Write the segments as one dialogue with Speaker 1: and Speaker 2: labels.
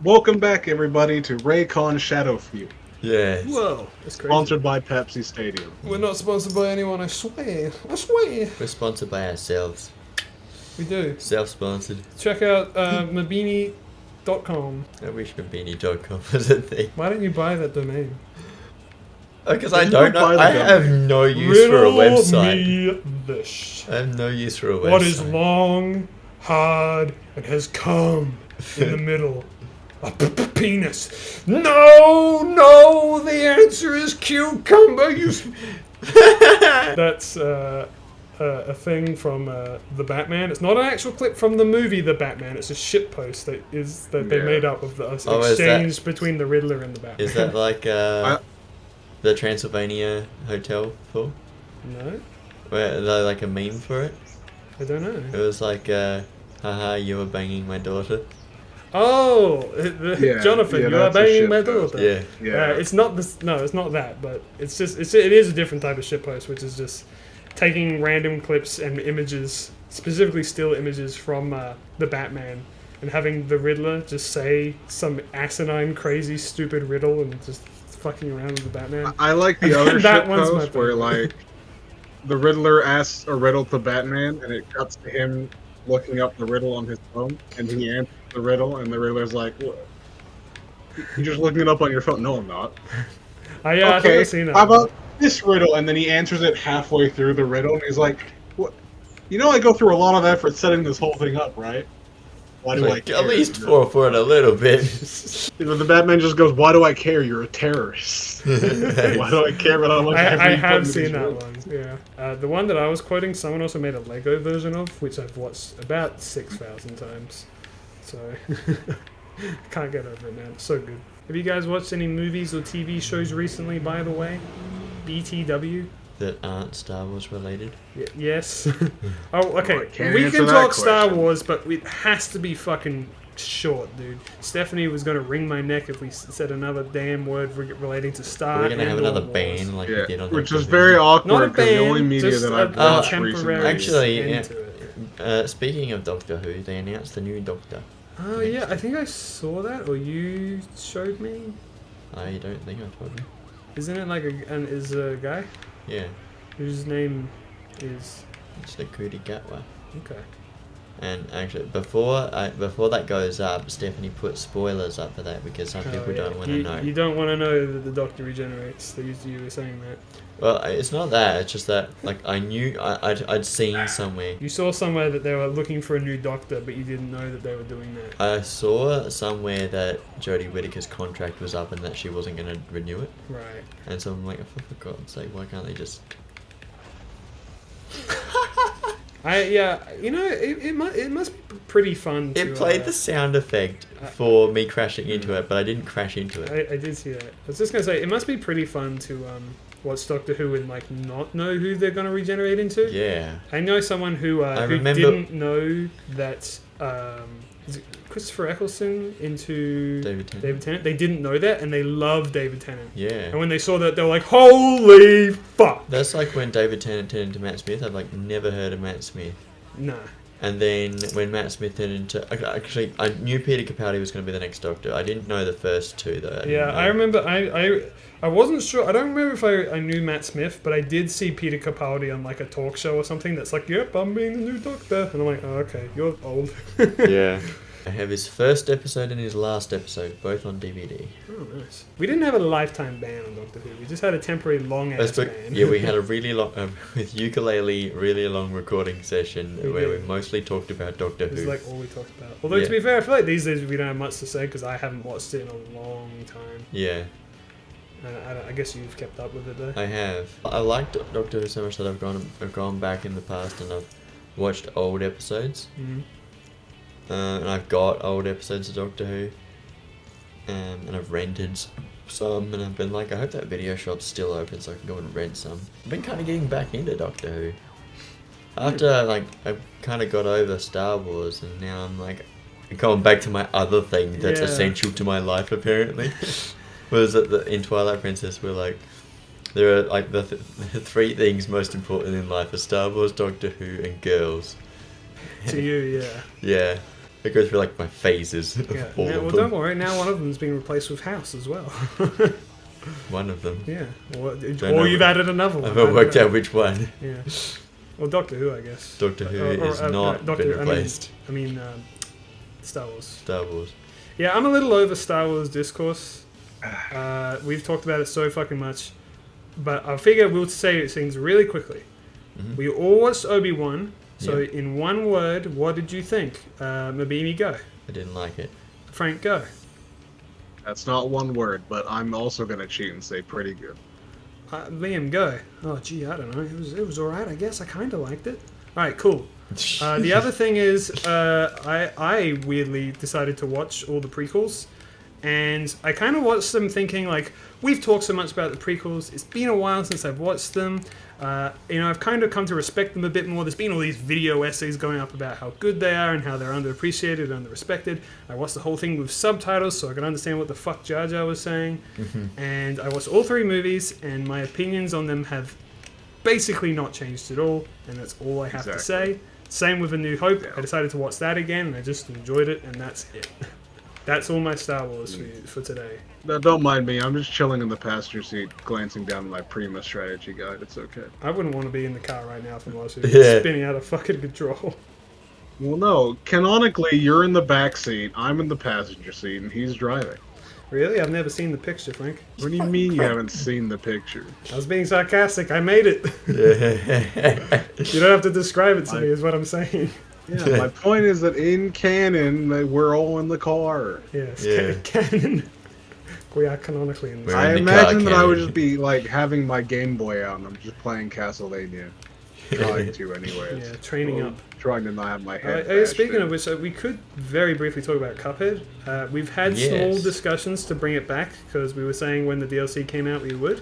Speaker 1: Welcome back, everybody, to Raycon Shadowfield,
Speaker 2: Yes.
Speaker 3: Whoa, that's crazy.
Speaker 1: sponsored by Pepsi Stadium.
Speaker 3: We're not sponsored by anyone, I swear. I swear.
Speaker 2: We're sponsored by ourselves.
Speaker 3: We do.
Speaker 2: Self-sponsored.
Speaker 3: Check out mabini.com.
Speaker 2: I wish Mabini.com was a thing.
Speaker 3: Why don't you buy that domain?
Speaker 2: Because I
Speaker 1: Just
Speaker 2: don't
Speaker 1: don't buy
Speaker 2: know.
Speaker 1: the
Speaker 2: I have
Speaker 1: domain.
Speaker 2: no use for a website.
Speaker 3: Me this.
Speaker 2: I have no use for a website.
Speaker 3: What is long, hard, and has cum in the middle? A penis. No, the answer is cucumber. That's a thing from the Batman. It's not an actual clip from the movie The Batman. It's a shitpost that they
Speaker 1: Yeah.
Speaker 3: made up of the
Speaker 2: Oh, is
Speaker 3: exchange between the Riddler and the Batman.
Speaker 2: Is that like the Transylvania Hotel for?
Speaker 3: No,
Speaker 2: Where they like a meme for it?
Speaker 3: I don't know.
Speaker 2: It was like, haha, you were banging my daughter.
Speaker 3: Oh,
Speaker 1: Yeah,
Speaker 3: Jonathan,
Speaker 1: yeah,
Speaker 3: you are
Speaker 1: that's a
Speaker 3: banging my
Speaker 1: shitpost.
Speaker 3: daughter.
Speaker 2: Yeah.
Speaker 1: Yeah.
Speaker 3: It's not this. No, it's not that. But it's just it is a different type of shitpost, which is just taking random clips and images, specifically still images from the Batman, and having the Riddler just say some asinine, crazy, stupid riddle and just fucking around with the Batman.
Speaker 1: I like the other
Speaker 3: That one's my
Speaker 1: shitpost where,
Speaker 3: favorite.
Speaker 1: like, the Riddler asks a riddle to Batman, and it cuts to him looking up the riddle on his phone, and he answers the riddle, and the Riddler's like, "What? You're just looking it up on your phone?" "No, I'm not."
Speaker 3: I think
Speaker 1: Okay,
Speaker 3: I've seen that.
Speaker 1: how
Speaker 3: one.
Speaker 1: about this riddle? And then he answers it halfway through the riddle, and he's like, "What? You know I go through a lot of effort setting this whole thing up, right? Why do
Speaker 2: Like,
Speaker 1: I care?"
Speaker 2: at least fall for it a little bit.
Speaker 1: You know, the Batman just goes, "Why do I care? You're a terrorist. Why do I care about how much effort
Speaker 3: I
Speaker 1: you put
Speaker 3: have
Speaker 1: into
Speaker 3: seen
Speaker 1: these
Speaker 3: that
Speaker 1: riddles?"
Speaker 3: one. Yeah, the one that I was quoting, someone also made a Lego version of, which I've watched about 6,000 times. So can't get over it, man. It's so good. Have you guys watched any movies or TV shows recently? By the way, BTW.
Speaker 2: That aren't Star Wars related.
Speaker 3: Yes. Oh, okay.
Speaker 1: I can't
Speaker 3: We
Speaker 1: answer
Speaker 3: can
Speaker 1: that
Speaker 3: talk Star
Speaker 1: question.
Speaker 3: Wars, but it has to be fucking short, dude. Stephanie was gonna wring my neck if we said another damn word relating to Star.
Speaker 2: We're gonna have
Speaker 3: and/or
Speaker 2: another
Speaker 3: Wars.
Speaker 2: ban like we
Speaker 1: Yeah,
Speaker 2: did on
Speaker 1: which
Speaker 2: Doctor
Speaker 1: is
Speaker 2: Who.
Speaker 1: very
Speaker 3: Not a
Speaker 1: awkward because the only
Speaker 3: ban,
Speaker 1: media
Speaker 3: just
Speaker 1: that
Speaker 3: a
Speaker 1: I've watched
Speaker 3: temporary
Speaker 1: recently.
Speaker 2: Actually,
Speaker 3: end
Speaker 2: yeah.
Speaker 3: to it.
Speaker 2: Speaking of Doctor Who, they announced the new Doctor.
Speaker 3: Oh yeah, I think I saw that, or you showed me.
Speaker 2: I don't think I told you.
Speaker 3: Isn't it like is a guy
Speaker 2: Yeah,
Speaker 3: whose name is
Speaker 2: it's the Kuti Gatwa.
Speaker 3: okay?
Speaker 2: And actually, before that goes up, Stephanie put spoilers up for that because some people don't want to know.
Speaker 3: You don't want to know that the Doctor regenerates. You were saying that.
Speaker 2: Well, it's not that. It's just that, like, I knew I'd seen somewhere.
Speaker 3: You saw somewhere that they were looking for a new Doctor, but you didn't know that they were doing that.
Speaker 2: I saw somewhere that Jodie Whittaker's contract was up and that she wasn't going to renew it.
Speaker 3: Right.
Speaker 2: And so I'm like, for God's sake, why can't they just...
Speaker 3: It must be pretty fun.
Speaker 2: It played the sound effect for me crashing into it, but I didn't crash into it.
Speaker 3: I did see that. I was just gonna say it must be pretty fun to watch Doctor Who and like not know who they're gonna regenerate into.
Speaker 2: Yeah.
Speaker 3: I know someone who
Speaker 2: remember-
Speaker 3: didn't know that is it Christopher Eccleston into
Speaker 2: David Tennant.
Speaker 3: David Tennant. They didn't know that, and they love David Tennant. And
Speaker 2: Yeah.
Speaker 3: when they saw that, they were like, "Holy fuck!"
Speaker 2: That's like when David Tennant turned into Matt Smith. I've like never heard of Matt Smith.
Speaker 3: Nah.
Speaker 2: And then when Matt Smith turned into... Actually, I knew Peter Capaldi was going to be the next Doctor. I didn't know the first two, though.
Speaker 3: Yeah, I remember. I wasn't sure. I don't remember if I knew Matt Smith, but I did see Peter Capaldi on like a talk show or something. That's like, "Yep, I'm being the new Doctor," and I'm like, "Oh, okay, you're old."
Speaker 2: Yeah. I have his first episode and his last episode, both on DVD.
Speaker 3: Oh, nice. We didn't have a lifetime ban on Doctor Who. We just had a temporary long ass ban.
Speaker 2: Yeah, we had a really long, with ukulele, really long recording session
Speaker 3: We
Speaker 2: where
Speaker 3: did.
Speaker 2: we mostly talked about Doctor
Speaker 3: This is
Speaker 2: Who.
Speaker 3: like all we talked about. Although
Speaker 2: Yeah.
Speaker 3: to be fair, I feel like these days we don't have much to say because I haven't watched it in a long time.
Speaker 2: Yeah,
Speaker 3: And I guess you've kept up with it though.
Speaker 2: I have. I liked Doctor Who so much that I've gone back in the past and I've watched old episodes.
Speaker 3: Mhm.
Speaker 2: And I've got old episodes of Doctor Who. And I've rented some, and I've been like, I hope that video shop's still open so I can go and rent some. I've been kind of getting back into Doctor Who. After, like, I kind of got over Star Wars, and now I'm like, going back to my other thing that's
Speaker 3: Yeah.
Speaker 2: essential to my life, apparently. Was that in Twilight Princess, we're like, there are, like, the three things most important in life are Star Wars, Doctor Who, and girls.
Speaker 3: To you, yeah.
Speaker 2: Yeah. I go through like my phases. Of
Speaker 3: Yeah.
Speaker 2: all
Speaker 3: Now,
Speaker 2: of
Speaker 3: well,
Speaker 2: them.
Speaker 3: don't worry. Now one of them's been replaced with House as well.
Speaker 2: One of them.
Speaker 3: Yeah. Or
Speaker 2: know.
Speaker 3: you've added another one.
Speaker 2: I've not worked out which one.
Speaker 3: Yeah. Well, Doctor Who, I guess.
Speaker 2: Doctor Who is not
Speaker 3: Doctor,
Speaker 2: been replaced.
Speaker 3: I mean, Star Wars.
Speaker 2: Star Wars.
Speaker 3: Yeah, I'm a little over Star Wars discourse. We've talked about it so fucking much. But I figure we'll say things really quickly.
Speaker 2: Mhm.
Speaker 3: We all watched Obi-Wan. So
Speaker 2: Yeah.
Speaker 3: in one word, what did you think? Mabini, go.
Speaker 2: I didn't like it.
Speaker 3: Frank, go.
Speaker 1: That's not one word, but I'm also gonna cheat and say pretty good.
Speaker 3: Liam, go. Oh, gee, I don't know. It was alright, I guess. I kind of liked it. Alright, cool. The other thing is, I weirdly decided to watch all the prequels, and I kind of watched them thinking, like, we've talked so much about the prequels, it's been a while since I've watched them, I've kind of come to respect them a bit more. There's been all these video essays going up about how good they are and how they're underappreciated and underrespected. I watched the whole thing with subtitles so I could understand what the fuck Jar Jar was saying, and I watched all 3 movies, and my opinions on them have basically not changed at all, and that's all I have to say. Same with A New Hope. I decided to watch that again, and I just enjoyed it, and that's it. That's all my Star Wars for today.
Speaker 1: No, don't mind me. I'm just chilling in the passenger seat, glancing down my Prima strategy guide. It's okay.
Speaker 3: I wouldn't want to be in the car right now from last week.
Speaker 2: Yeah.
Speaker 3: Spinning out of fucking control.
Speaker 1: Well, no. Canonically, you're in the back seat, I'm in the passenger seat, and he's driving.
Speaker 3: Really? I've never seen the picture, Frank.
Speaker 1: What do you mean you haven't seen the picture?
Speaker 3: I was being sarcastic. I made it. You don't have to describe it to me, is what I'm saying.
Speaker 1: Yeah, my point is that in canon, we're all in the car.
Speaker 3: Yes,
Speaker 2: Yeah.
Speaker 3: canon. We are canonically in this.
Speaker 2: We're
Speaker 1: I
Speaker 2: in the
Speaker 1: imagine
Speaker 2: car
Speaker 1: that I would
Speaker 2: canon.
Speaker 1: just be like having my Game Boy out and I'm just playing Castlevania. Trying to, anyways.
Speaker 3: Yeah, training up.
Speaker 1: Trying to not have my head.
Speaker 3: Speaking
Speaker 1: bashed
Speaker 3: of which, we could very briefly talk about Cuphead. We've had
Speaker 2: Yes.
Speaker 3: small discussions to bring it back because we were saying when the DLC came out we would.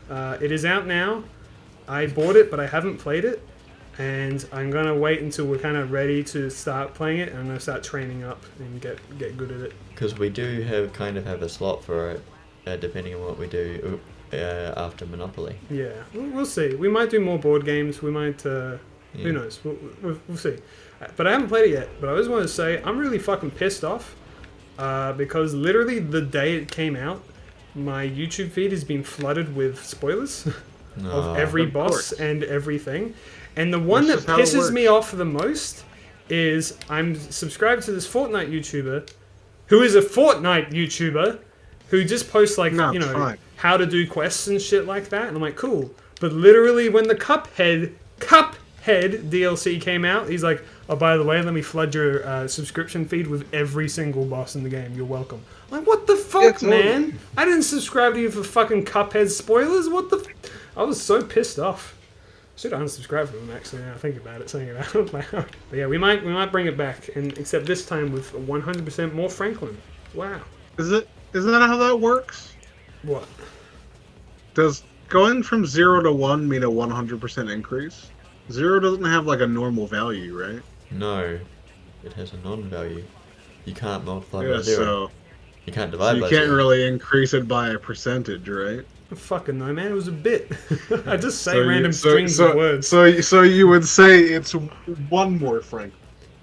Speaker 3: It is out now. I bought it, but I haven't played it. And I'm going to wait until we're kind of ready to start playing it, and I'm going to start training up and get good at it.
Speaker 2: Because we do have a slot for it, depending on what we do after Monopoly.
Speaker 3: Yeah, we'll see. We might do more board games. We might,
Speaker 2: Yeah.
Speaker 3: who knows? We'll see. But I haven't played it yet. But I just want to say, I'm really fucking pissed off because literally the day it came out, my YouTube feed has been flooded with spoilers of every
Speaker 1: Of
Speaker 3: boss
Speaker 1: course.
Speaker 3: and everything. And the one
Speaker 1: That's
Speaker 3: that
Speaker 1: just how it
Speaker 3: pisses me off the most is I'm subscribed to this Fortnite YouTuber who is a Fortnite YouTuber who just posts like,
Speaker 1: No,
Speaker 3: you know,
Speaker 1: fine.
Speaker 3: how to do quests and shit like that. And I'm like, cool. But literally when the Cuphead DLC came out, he's like, oh, by the way, let me flood your subscription feed with every single boss in the game. You're welcome. I'm like, what the fuck,
Speaker 1: It's
Speaker 3: man? I didn't subscribe to you for fucking Cuphead spoilers. What the... I was so pissed off. Should unsubscribe from them actually. Now I think about it, saying it out loud. But yeah, we might bring it back, and except this time with 100% more Franklin. Wow.
Speaker 1: Isn't that how that works?
Speaker 3: What?
Speaker 1: Does going from 0 to 1 mean a 100% increase? 0 doesn't have like a normal value, right?
Speaker 2: No, it has a non-value. You can't multiply
Speaker 1: Yeah,
Speaker 2: by 0.
Speaker 1: so
Speaker 2: You can't divide
Speaker 1: you
Speaker 2: by
Speaker 1: can't
Speaker 2: 0.
Speaker 1: really increase it by a percentage, right?
Speaker 3: I fucking know, man. It was a bit. I just say
Speaker 1: So you-
Speaker 3: random
Speaker 1: so-
Speaker 3: strings
Speaker 1: so-
Speaker 3: of words.
Speaker 1: So you would say it's one more Frank.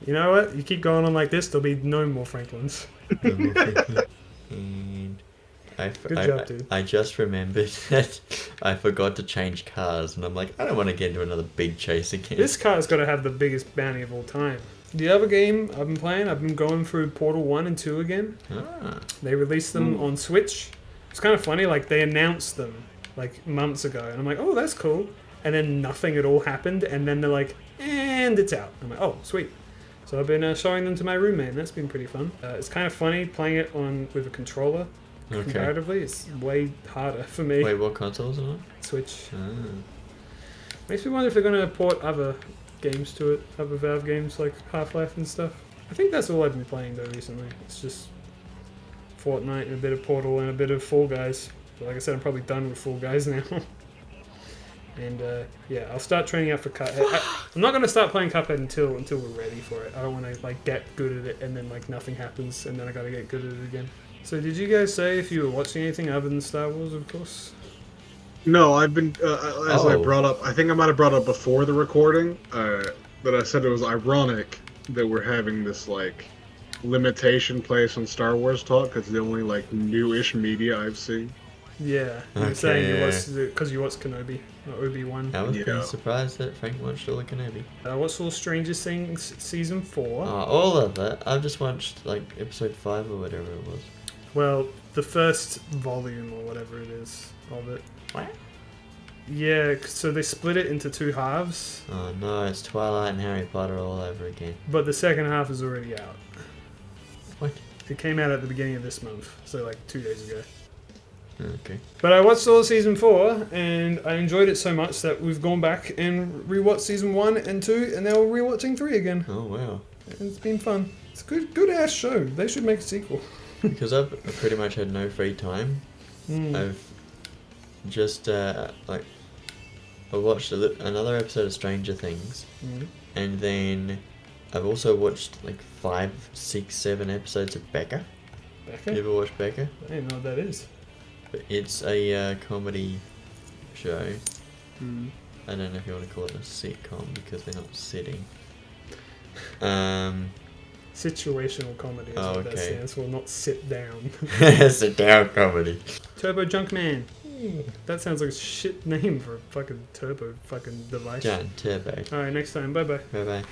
Speaker 3: You know what? You keep going on like this, there'll be no more Franklins.
Speaker 2: And I
Speaker 3: Good job, dude.
Speaker 2: I just remembered that I forgot to change cars, and I'm like, I don't want to get into another big chase again.
Speaker 3: This car's got to have the biggest bounty of all time. The other game I've been playing, I've been going through Portal 1 and 2 again.
Speaker 2: Ah,
Speaker 3: They released them on Switch. It's kind of funny, like they announced them like months ago, and I'm like, oh, that's cool. And then nothing at all happened, and then they're like, and it's out. I'm like, oh, sweet. So I've been showing them to my roommate, and that's been pretty fun. It's kind of funny playing it with a controller.
Speaker 2: okay.
Speaker 3: Comparatively, it's way harder for me.
Speaker 2: Wait, what console is it on?
Speaker 3: Switch.
Speaker 2: Ah.
Speaker 3: Makes me wonder if they're going to port other games to it, other Valve games like Half-Life and stuff. I think that's all I've been playing though recently. It's just Fortnite and a bit of Portal and a bit of Fall Guys. But like I said, I'm probably done with Fall Guys now. And yeah, I'll start training out for Cuphead. I'm not going to start playing Cuphead until we're ready for it. I don't want to like get good at it and then like nothing happens and then I got to get good at it again. So did you guys say if you were watching anything other than Star Wars, of course?
Speaker 1: No, I've been as I
Speaker 2: Oh.
Speaker 1: brought up. I think I might have brought up before the recording that I said it was ironic that we're having this like limitation placed on Star Wars talk. It's the only like newish media I've seen.
Speaker 3: Yeah, you were saying you watched because you watched Kenobi or Obi-Wan.
Speaker 2: I was
Speaker 1: Yeah.
Speaker 2: pretty surprised that Frank watched all the Kenobi.
Speaker 3: I watched all Stranger Things season 4.
Speaker 2: All of that. I've just watched like episode 5 or whatever it was.
Speaker 3: Well, the first volume or whatever it is of it.
Speaker 2: What?
Speaker 3: Yeah, so they split it into 2 halves,
Speaker 2: Oh no, it's Twilight and Harry Potter all over again.
Speaker 3: but the second half is already out.
Speaker 2: What?
Speaker 3: It came out at the beginning of this month, so like 2 days ago.
Speaker 2: Okay.
Speaker 3: But I watched all of season 4, and I enjoyed it so much that we've gone back and rewatched season 1 and 2, and now we're rewatching 3 again.
Speaker 2: Oh wow.
Speaker 3: And it's been fun. It's a good ass show. They should make a sequel.
Speaker 2: Because I've pretty much had no free time. I've just like I watched another episode of Stranger Things, and then I've also watched like 5, 6, 7 episodes of Becca.
Speaker 3: Becca?
Speaker 2: You ever watch Becca?
Speaker 3: I don't know what that is.
Speaker 2: But it's a comedy show.
Speaker 3: Mm.
Speaker 2: I don't know if you want to call it a sitcom because they're not sitting.
Speaker 3: Situational comedy is
Speaker 2: Oh,
Speaker 3: what that
Speaker 2: okay.
Speaker 3: stands for, not sit down.
Speaker 2: Sit down comedy.
Speaker 3: Turbo Junk Man. That sounds like a shit name for a fucking turbo fucking device.
Speaker 2: John Turbo.
Speaker 3: Alright, next time. Bye bye.
Speaker 2: Bye bye.